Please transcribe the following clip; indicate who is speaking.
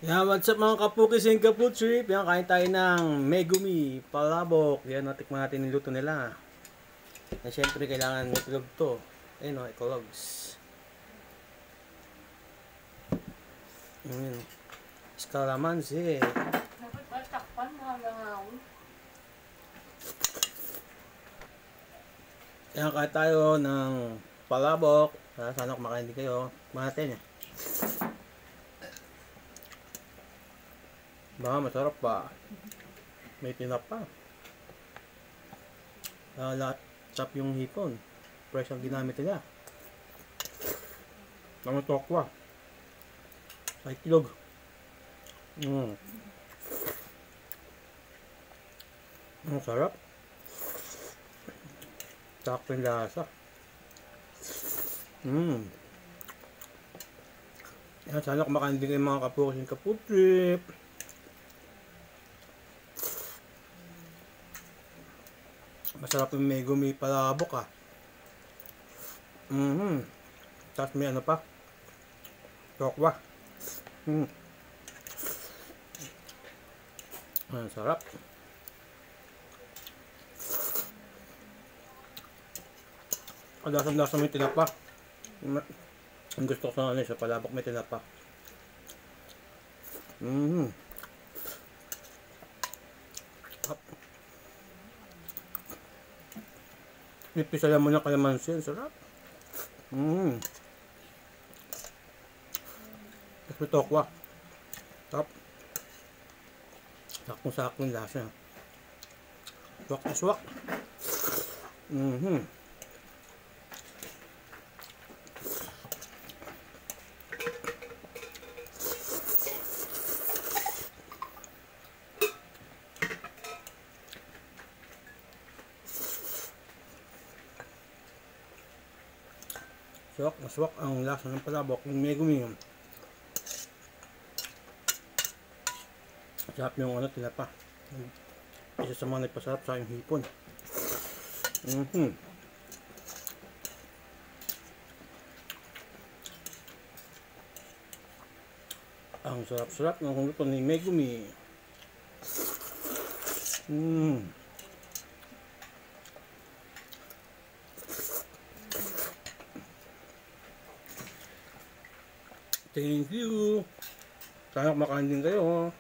Speaker 1: Yan, what's up mga kapukis and kaputrip? Yan, kain tayo ng Megumi, palabok. Yan, natikman natin yung luto nila. Na syempre, kailangan itlog to. Ayun o, ekologs. Ayun. Scalamansi.
Speaker 2: Dapat ba takpan mga langawin?
Speaker 1: Yan, kain tayo ng palabok. Sana kumakain din kayo. Kumain natin eh. Masarap pa. May tinapa. Chop yung hipon. Fresh ang ginamit nila. Ang tokwa. Sa itlog. Ang sarap. Sakto yung lasa. Yan, sana kumakain din kayo mga kapukis and kaputrip. Masarap yung Megumi palabok ah. Tapos may ano pa? Tokwa. Ang sarap. Lasang-lasang may tinapa. Ang gusto ko sa ano sa palabok may tinapa. Pipisa mo na kalamansi, sarap. Tapos may tokwa. Sarap. Sakong-sakong lasa. Swak na swak. Swak na swak ang lasa ng palabok ng Megumi. Sarap yung ano, tinapa. Isa sa mga nagpasarap sa yung hipon. Ang sarap-sarap ng luto ni Megumi. Thank you. Sana kumakain din kayo.